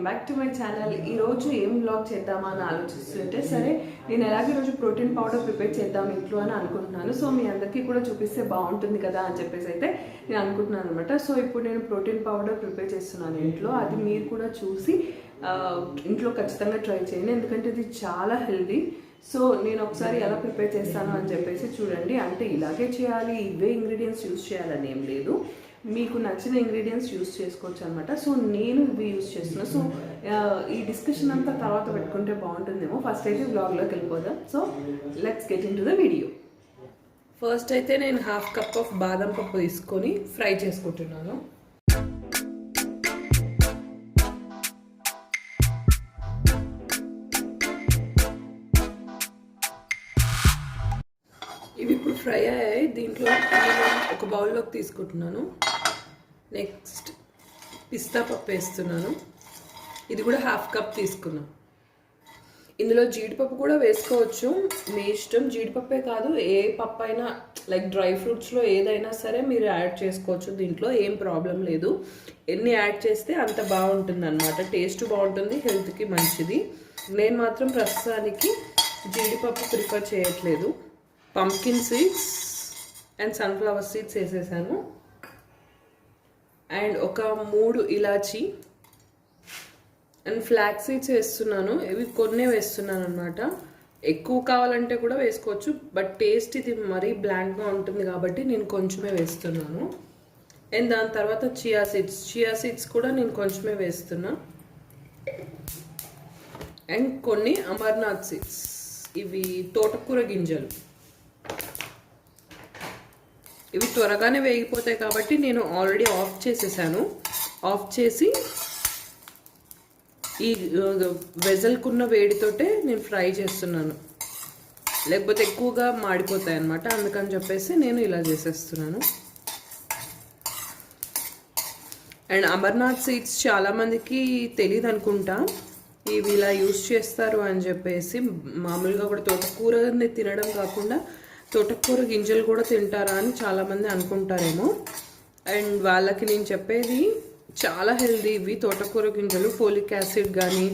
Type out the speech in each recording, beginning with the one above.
Back to my channel. ఈరోజు ఏం vlog చేద్దామా అని ఆలోచిస్తుంటే సరే నేను ఎలాగో ఈరోజు ప్రోటీన్ పౌడర్ ప్రిపేర్ చేద్దాం ఇంట్లో అని అనుకుంటున్నాను. సో మీ అందరికీ కూడా చూపిస్తే బాగుంటుంది కదా అని చెప్పేసి అయితే నేను అనుకుంటున్నాను అనమాట. సో ఇప్పుడు నేను ప్రోటీన్ పౌడర్ ప్రిపేర్ చేస్తున్నాను ఇంట్లో. అది మీరు కూడా చూసి ఇంట్లో ఖచ్చితంగా ట్రై చేయండి, ఎందుకంటే ఇది చాలా హెల్దీ. సో నేను ఒకసారి ఎలా ప్రిపేర్ చేస్తాను అని చెప్పేసి చూడండి. అంటే ఇలాగే చేయాలి, ఇవే ఇంగ్రీడియంట్స్ యూస్ చేయాలని ఏం లేదు, మీకు నచ్చిన ఇంగ్రీడియంట్స్ యూస్ చేసుకోవచ్చు అనమాట. సో నేను ఇవి యూస్ చేస్తున్నాను. సో ఈ డిస్కషన్ అంతా తర్వాత పెట్టుకుంటే బాగుంటుందేమో. ఫస్ట్ అయితే వ్లాగ్లోకి వెళ్ళిపోదాం. So let's get in to the video. First అయితే నేను 1/2 కప్ ఆఫ్ బాదం పప్పు తీసుకొని ఫ్రై చేసుకుంటున్నాను. ఇవి ఇప్పుడు ఫ్రై అయ్యాయి. దీంట్లో ఒక బౌల్లోకి తీసుకుంటున్నాను. నెక్స్ట్ పిస్తా పప్పు వేస్తున్నాను. ఇది కూడా 1/2 కప్ తీసుకున్నాను. ఇందులో జీడిపప్పు కూడా వేసుకోవచ్చు, మీ ఇష్టం. జీడిపప్పే కాదు, ఏ పప్పు అయినా లైక్ డ్రై ఫ్రూట్స్లో ఏదైనా సరే మీరు యాడ్ చేసుకోవచ్చు. దీంట్లో ఏం ప్రాబ్లం లేదు. ఎన్ని యాడ్ చేస్తే అంత బాగుంటుంది అనమాట. టేస్ట్ బాగుంటుంది, హెల్త్కి మంచిది. నేను మాత్రం ప్రస్తుతానికి జీడిపప్పు ప్రిఫర్ చేయట్లేదు. Pumpkin seeds and sunflower seeds వేసేసాను. అండ్ ఒక 3 ఇలాచీ అండ్ ఫ్లాక్స్ సీడ్స్ వేస్తున్నాను. ఇవి కొన్నే వేస్తున్నాను అనమాట. ఎక్కువ కావాలంటే కూడా వేసుకోవచ్చు, బట్ టేస్ట్ ఇది మరీ బ్లాంక్గా ఉంటుంది కాబట్టి నేను కొంచెమే వేస్తున్నాను. అండ్ దాని తర్వాత చియా సీడ్స్ కూడా నేను కొంచెమే వేస్తున్నా. అండ్ కొన్ని అమర్నాథ్ సీడ్స్, ఇవి తోటకూర గింజలు. ఇవి త్వరగానే వేగిపోతాయి కాబట్టి నేను ఆల్రెడీ ఆఫ్ చేసేసాను. ఆఫ్ చేసి ఈ వెజల్కున్న వేడితోటే నేను ఫ్రై చేస్తున్నాను, లేకపోతే ఎక్కువగా మాడిపోతాయి అన్నమాట. అందుకని చెప్పేసి నేను ఇలా చేసేస్తున్నాను. అండ్ అమర్నాథ్ సీడ్స్ చాలామందికి తెలియదు అనుకుంటా, ఇవి ఇలా యూస్ చేస్తారు అని చెప్పేసి. మామూలుగా కూడా తోటకూరని తినడం కాకుండా తోటకూర గింజలు కూడా తింటారా అని చాలామంది అనుకుంటారేమో. అండ్ వాళ్ళకి నేను చెప్పేది చాలా హెల్దీ ఇవి తోటకూర గింజలు. ఫోలిక్ యాసిడ్ కానీ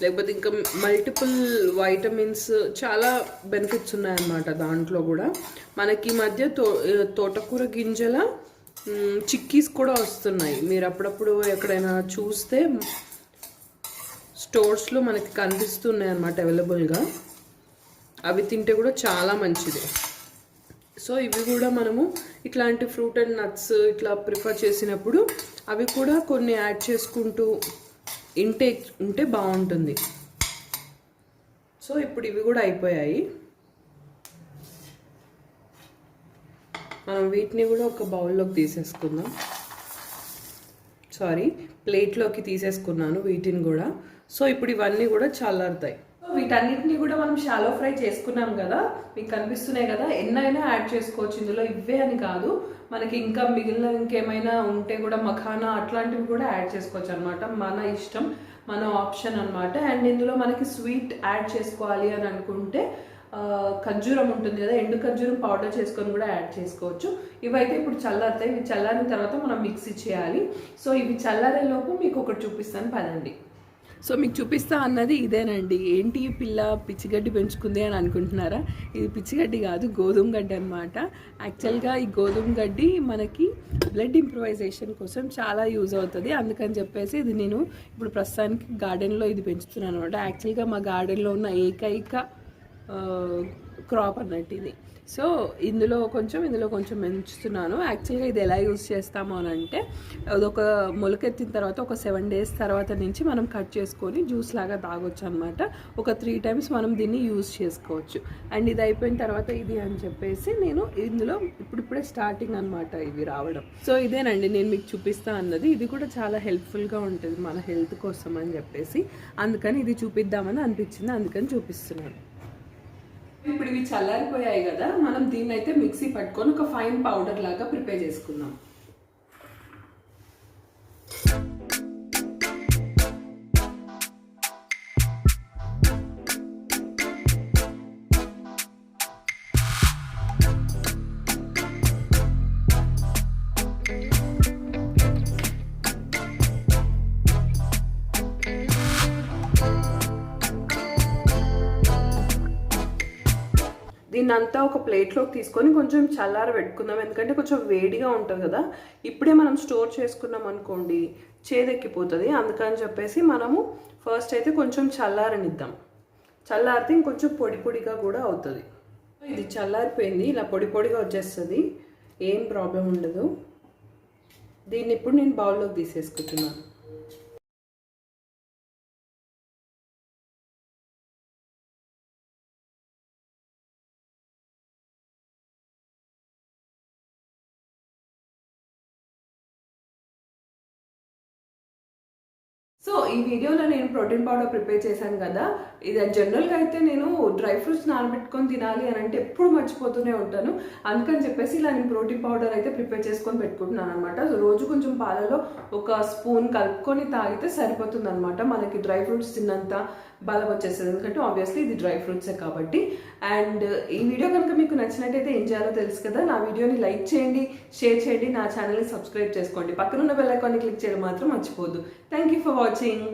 లేకపోతే ఇంకా మల్టిపుల్ వైటమిన్స్, చాలా బెనిఫిట్స్ ఉన్నాయన్నమాట దాంట్లో కూడా. మనకి ఈ మధ్య తోటకూర గింజల చిక్కీస్ కూడా వస్తున్నాయి. మీరు అప్పుడప్పుడు ఎక్కడైనా చూస్తే స్టోర్స్లో మనకి కనిపిస్తున్నాయి అన్నమాట అవైలబుల్గా. అవి తింటే కూడా చాలా మంచిది. సో ఇవి కూడా మనము ఇట్లాంటి ఫ్రూట్ అండ్ నట్స్ ఇట్లా ప్రిఫర్ చేసినప్పుడు అవి కూడా కొన్ని యాడ్ చేసుకుంటూ ఉంటే బాగుంటుంది. సో ఇప్పుడు ఇవి కూడా అయిపోయాయి. మనం వీటిని కూడా ఒక బౌల్లోకి తీసేసుకుందాం. ప్లేట్లోకి తీసేసుకున్నాను వీటిని కూడా. సో ఇప్పుడు ఇవన్నీ కూడా చల్లారుతాయి. వీటన్నిటిని కూడా మనం షాలో ఫ్రై చేసుకున్నాం కదా, మీకు కనిపిస్తున్నాయి కదా. ఎన్నైనా యాడ్ చేసుకోవచ్చు ఇందులో, ఇవే అని కాదు. మనకి ఇంకా మిగిలిన ఇంకేమైనా ఉంటే కూడా మఖానా అట్లాంటివి కూడా యాడ్ చేసుకోవచ్చు అనమాట. మన ఇష్టం, మన ఆప్షన్ అనమాట. అండ్ ఇందులో మనకి స్వీట్ యాడ్ చేసుకోవాలి అని అనుకుంటే ఖర్జూరం ఉంటుంది కదా, ఎండు ఖర్జూరం పౌడర్ చేసుకొని కూడా యాడ్ చేసుకోవచ్చు. ఇవైతే ఇప్పుడు చల్లారుతాయి. ఇవి చల్లారిన తర్వాత మనం మిక్సీ చేయాలి. సో ఇవి చల్లారేలోపు మీకు ఒకటి చూపిస్తాను, పదండి. సో మీకు చూపిస్తా అన్నది ఇదేనండి. ఏంటి ఈ పిల్ల పిచ్చిగడ్డి పెంచుకుంది అని అనుకుంటున్నారా? ఇది పిచ్చిగడ్డి కాదు, గోధుమ గడ్డి అనమాట. యాక్చువల్గా ఈ గోధుమ గడ్డి మనకి బ్లడ్ ఇంప్రూవైజేషన్ కోసం చాలా యూజ్ అవుతుంది. అందుకని చెప్పేసి ఇది నేను ఇప్పుడు ప్రస్తుతానికి గార్డెన్లో ఇది పెంచుతున్నాను అనమాట. యాక్చువల్గా మా గార్డెన్లో ఉన్న ఏకైక క్రాప్ అన్నట్టు ఇది. సో ఇందులో కొంచెం పెంచుతున్నాను. యాక్చువల్గా ఇది ఎలా యూజ్ చేస్తాము అని అంటే, అదొక మొలకెత్తిన తర్వాత ఒక 7 days తర్వాత నుంచి మనం కట్ చేసుకొని జ్యూస్ లాగా తాగొచ్చు అనమాట. ఒక 3 times మనం దీన్ని యూజ్ చేసుకోవచ్చు. అండ్ ఇది అయిపోయిన తర్వాత ఇది అని చెప్పేసి నేను ఇందులో ఇప్పుడిప్పుడే స్టార్టింగ్ అనమాట ఇవి రావడం. సో ఇదేనండి నేను మీకు చూపిస్తా అన్నది. ఇది కూడా చాలా హెల్ప్ఫుల్గా ఉంటుంది మన హెల్త్ కోసం అని చెప్పేసి, అందుకని ఇది చూపిద్దామని అనిపించింది, అందుకని చూపిస్తున్నాను. ఇప్పుడు ఇవి చల్లారిపోయాయి కదా, మనం దీన్ని అయితే మిక్సీ పట్టుకొని ఒక ఫైన్ పౌడర్ లాగా ప్రిపేర్ చేసుకుందాం. దీనంతా ఒక ప్లేట్లోకి తీసుకొని కొంచెం చల్లార పెట్టుకుందాం, ఎందుకంటే కొంచెం వేడిగా ఉంటుంది కదా. ఇప్పుడే మనం స్టోర్ చేసుకున్నాం అనుకోండి చేదెక్కిపోతుంది. అందుకని చెప్పేసి మనము ఫస్ట్ అయితే కొంచెం చల్లారనిద్దాం. చల్లారితే ఇంకొంచెం పొడి పొడిగా కూడా అవుతుంది. ఇది చల్లారిపోయింది, ఇలా పొడి పొడిగా వచ్చేస్తుంది, ఏం ప్రాబ్లం ఉండదు. దీన్ని ఇప్పుడు నేను బౌల్లోకి తీసేసుకుంటున్నాను. సో ఈ వీడియోలో నేను ప్రోటీన్ పౌడర్ ప్రిపేర్ చేశాను కదా. ఇది జనరల్గా అయితే నేను డ్రై ఫ్రూట్స్ నానబెట్టుకొని తినాలి అని అంటే ఎప్పుడు మర్చిపోతూనే ఉంటాను. అందుకని చెప్పేసి ఇలా నేను ప్రోటీన్ పౌడర్ అయితే ప్రిపేర్ చేసుకొని పెట్టుకుంటున్నాను అనమాట. రోజు కొంచెం పాలలో ఒక స్పూన్ కలుపుకొని తాగితే సరిపోతుంది అనమాట. మనకి డ్రై ఫ్రూట్స్ తిన్నంత బలం వచ్చేస్తుంది, ఎందుకంటే ఆబ్వియస్లీ ఇది డ్రై ఫ్రూట్సే కాబట్టి. అండ్ ఈ వీడియో కనుక మీకు నచ్చినట్టయితే ఏం చేయాలో తెలుసు కదా. నా వీడియోని లైక్ చేయండి, షేర్ చేయండి, నా ఛానల్ని సబ్స్క్రైబ్ చేసుకోండి, పక్కనున్న బెల్ ఐకాన్ని క్లిక్ చేయడం మాత్రం మర్చిపోద్దు. Thank you for watching.